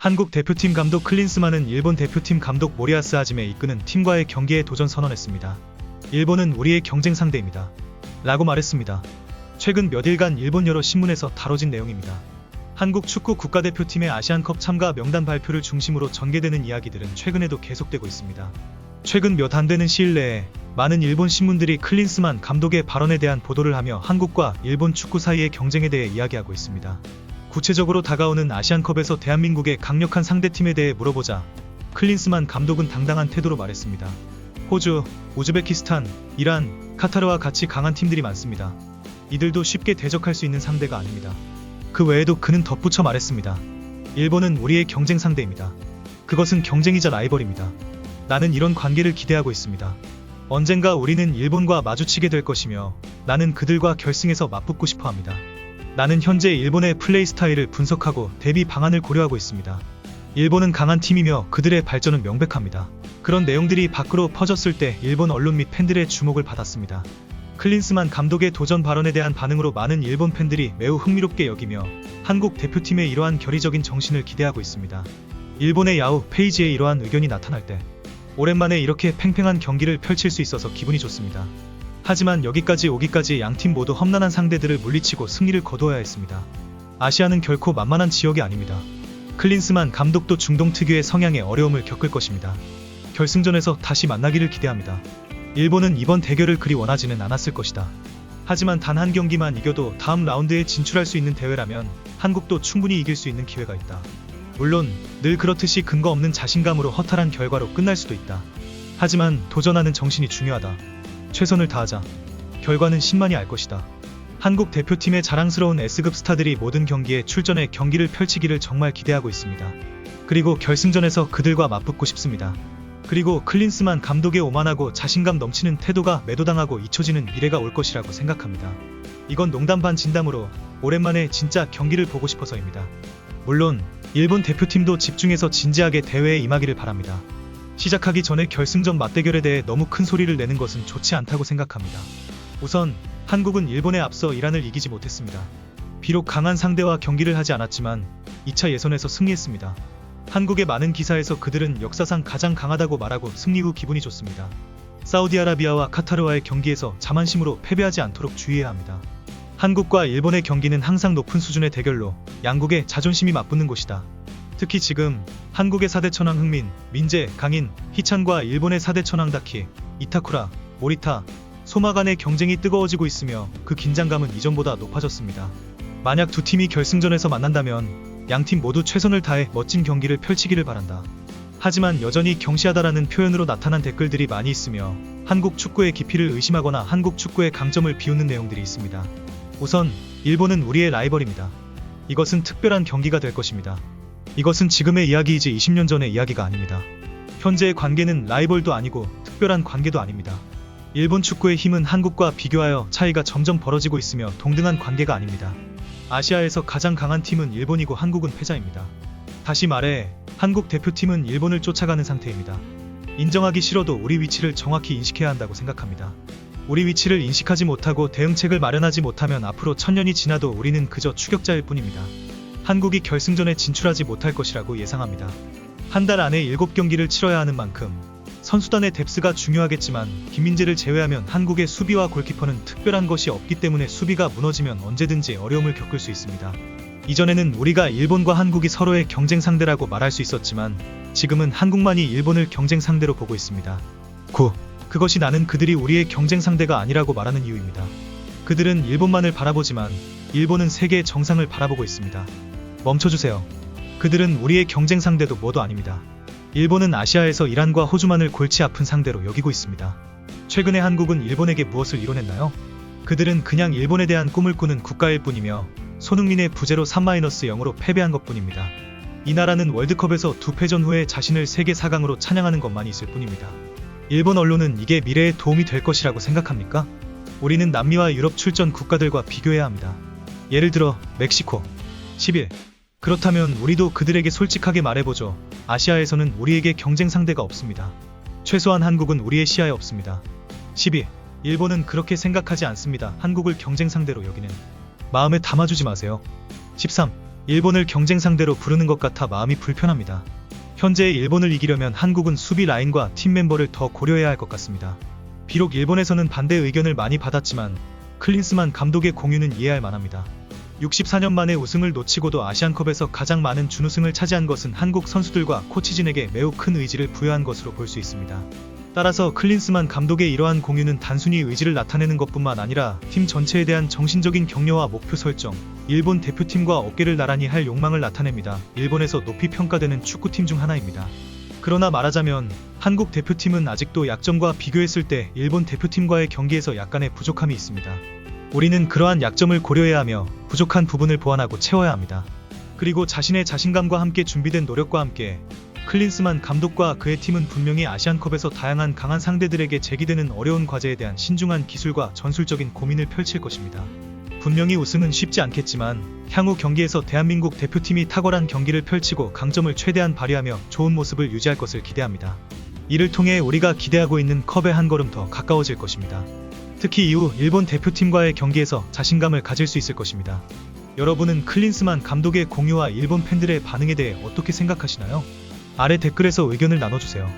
한국 대표팀 감독 클린스만은 일본 대표팀 감독 모리야스 하짐에 이끄는 팀과의 경기에 도전 선언했습니다. 일본은 우리의 경쟁 상대입니다. 라고 말했습니다. 최근 몇 일간 일본 여러 신문에서 다뤄진 내용입니다. 한국 축구 국가대표팀의 아시안컵 참가 명단 발표를 중심으로 전개되는 이야기들은 최근에도 계속되고 있습니다. 최근 몇 안 되는 시일 내에 많은 일본 신문들이 클린스만 감독의 발언에 대한 보도를 하며 한국과 일본 축구 사이의 경쟁에 대해 이야기하고 있습니다. 구체적으로 다가오는 아시안컵에서 대한민국의 강력한 상대팀에 대해 물어보자 클린스만 감독은 당당한 태도로 말했습니다. 호주, 우즈베키스탄, 이란, 카타르와 같이 강한 팀들이 많습니다. 이들도 쉽게 대적할 수 있는 상대가 아닙니다. 그 외에도 그는 덧붙여 말했습니다. 일본은 우리의 경쟁 상대입니다. 그것은 경쟁이자 라이벌입니다. 나는 이런 관계를 기대하고 있습니다. 언젠가 우리는 일본과 마주치게 될 것이며 나는 그들과 결승에서 맞붙고 싶어 합니다. 나는 현재 일본의 플레이 스타일을 분석하고 대비 방안을 고려하고 있습니다. 일본은 강한 팀이며 그들의 발전은 명백합니다. 그런 내용들이 밖으로 퍼졌을 때 일본 언론 및 팬들의 주목을 받았습니다. 클린스만 감독의 도전 발언에 대한 반응으로 많은 일본 팬들이 매우 흥미롭게 여기며 한국 대표팀의 이러한 결의적인 정신을 기대하고 있습니다. 일본의 야후 페이지에 이러한 의견이 나타날 때 오랜만에 이렇게 팽팽한 경기를 펼칠 수 있어서 기분이 좋습니다. 하지만 여기까지 오기까지 양팀 모두 험난한 상대들을 물리치고 승리를 거두어야 했습니다. 아시아는 결코 만만한 지역이 아닙니다. 클린스만 감독도 중동 특유의 성향의 어려움을 겪을 것입니다. 결승전에서 다시 만나기를 기대합니다. 일본은 이번 대결을 그리 원하지는 않았을 것이다. 하지만 단 한 경기만 이겨도 다음 라운드에 진출할 수 있는 대회라면 한국도 충분히 이길 수 있는 기회가 있다. 물론 늘 그렇듯이 근거 없는 자신감으로 허탈한 결과로 끝날 수도 있다. 하지만 도전하는 정신이 중요하다. 최선을 다하자. 결과는 신만이 알 것이다. 한국 대표팀의 자랑스러운 S급 스타들이 모든 경기에 출전해 경기를 펼치기를 정말 기대하고 있습니다. 그리고 결승전에서 그들과 맞붙고 싶습니다. 그리고 클린스만 감독의 오만하고 자신감 넘치는 태도가 매도당하고 잊혀지는 미래가 올 것이라고 생각합니다. 이건 농담 반 진담으로 오랜만에 진짜 경기를 보고 싶어서입니다. 물론 일본 대표팀도 집중해서 진지하게 대회에 임하기를 바랍니다. 시작하기 전에 결승전 맞대결에 대해 너무 큰 소리를 내는 것은 좋지 않다고 생각합니다. 우선 한국은 일본에 앞서 이란을 이기지 못했습니다. 비록 강한 상대와 경기를 하지 않았지만 2차 예선에서 승리했습니다. 한국의 많은 기사에서 그들은 역사상 가장 강하다고 말하고 승리 후 기분이 좋습니다. 사우디아라비아와 카타르와의 경기에서 자만심으로 패배하지 않도록 주의해야 합니다. 한국과 일본의 경기는 항상 높은 수준의 대결로 양국의 자존심이 맞붙는 곳이다. 특히 지금 한국의 4대 천왕 흥민, 민재, 강인, 희찬과 일본의 4대 천왕 다키, 이타쿠라, 모리타, 소마 간의 경쟁이 뜨거워지고 있으며 그 긴장감은 이전보다 높아졌습니다. 만약 두 팀이 결승전에서 만난다면 양팀 모두 최선을 다해 멋진 경기를 펼치기를 바란다. 하지만 여전히 경시하다라는 표현으로 나타난 댓글들이 많이 있으며 한국 축구의 깊이를 의심하거나 한국 축구의 강점을 비웃는 내용들이 있습니다. 우선 일본은 우리의 라이벌입니다. 이것은 특별한 경기가 될 것입니다. 이것은 지금의 이야기이지 20년 전의 이야기가 아닙니다. 현재의 관계는 라이벌도 아니고 특별한 관계도 아닙니다. 일본 축구의 힘은 한국과 비교하여 차이가 점점 벌어지고 있으며 동등한 관계가 아닙니다. 아시아에서 가장 강한 팀은 일본이고 한국은 패자입니다. 다시 말해 한국 대표팀은 일본을 쫓아가는 상태입니다. 인정하기 싫어도 우리 위치를 정확히 인식해야 한다고 생각합니다. 우리 위치를 인식하지 못하고 대응책을 마련하지 못하면 앞으로 천년이 지나도 우리는 그저 추격자일 뿐입니다. 한국이 결승전에 진출하지 못할 것이라고 예상합니다. 한 달 안에 7경기를 치러야 하는 만큼 선수단의 뎁스가 중요하겠지만 김민재를 제외하면 한국의 수비와 골키퍼는 특별한 것이 없기 때문에 수비가 무너지면 언제든지 어려움을 겪을 수 있습니다. 이전에는 우리가 일본과 한국이 서로의 경쟁 상대라고 말할 수 있었지만 지금은 한국만이 일본을 경쟁 상대로 보고 있습니다. 그것이 나는 그들이 우리의 경쟁 상대가 아니라고 말하는 이유입니다. 그들은 일본만을 바라보지만 일본은 세계의 정상을 바라보고 있습니다. 멈춰주세요. 그들은 우리의 경쟁 상대도 뭐도 아닙니다. 일본은 아시아에서 이란과 호주만을 골치 아픈 상대로 여기고 있습니다. 최근에 한국은 일본에게 무엇을 이뤄냈나요? 그들은 그냥 일본에 대한 꿈을 꾸는 국가일 뿐이며 손흥민의 부재로 3-0으로 패배한 것뿐입니다. 이 나라는 월드컵에서 2패전 후에 자신을 세계 4강으로 찬양하는 것만이 있을 뿐입니다. 일본 언론은 이게 미래에 도움이 될 것이라고 생각합니까? 우리는 남미와 유럽 출전 국가들과 비교해야 합니다. 예를 들어 멕시코, 10일. 그렇다면 우리도 그들에게 솔직하게 말해보죠. 아시아에서는 우리에게 경쟁 상대가 없습니다. 최소한 한국은 우리의 시야에 없습니다. 12. 일본은 그렇게 생각하지 않습니다. 한국을 경쟁 상대로 여기는 마음에 담아주지 마세요. 13. 일본을 경쟁 상대로 부르는 것 같아 마음이 불편합니다. 현재 일본을 이기려면 한국은 수비 라인과 팀 멤버를 더 고려해야 할 것 같습니다. 비록 일본에서는 반대 의견을 많이 받았지만 클린스만 감독의 공유는 이해할 만합니다. 64년 만에 우승을 놓치고도 아시안컵에서 가장 많은 준우승을 차지한 것은 한국 선수들과 코치진에게 매우 큰 의지를 부여한 것으로 볼 수 있습니다. 따라서 클린스만 감독의 이러한 공유는 단순히 의지를 나타내는 것뿐만 아니라 팀 전체에 대한 정신적인 격려와 목표 설정, 일본 대표팀과 어깨를 나란히 할 욕망을 나타냅니다. 일본에서 높이 평가되는 축구팀 중 하나입니다. 그러나 말하자면 한국 대표팀은 아직도 약점과 비교했을 때 일본 대표팀과의 경기에서 약간의 부족함이 있습니다. 우리는 그러한 약점을 고려해야 하며 부족한 부분을 보완하고 채워야 합니다. 그리고 자신의 자신감과 함께 준비된 노력과 함께 클린스만 감독과 그의 팀은 분명히 아시안컵에서 다양한 강한 상대들에게 제기되는 어려운 과제에 대한 신중한 기술과 전술적인 고민을 펼칠 것입니다. 분명히 우승은 쉽지 않겠지만 향후 경기에서 대한민국 대표팀이 탁월한 경기를 펼치고 강점을 최대한 발휘하며 좋은 모습을 유지할 것을 기대합니다. 이를 통해 우리가 기대하고 있는 컵에 한 걸음 더 가까워질 것입니다. 특히 이후 일본 대표팀과의 경기에서 자신감을 가질 수 있을 것입니다. 여러분은 클린스만 감독의 공유와 일본 팬들의 반응에 대해 어떻게 생각하시나요? 아래 댓글에서 의견을 나눠주세요.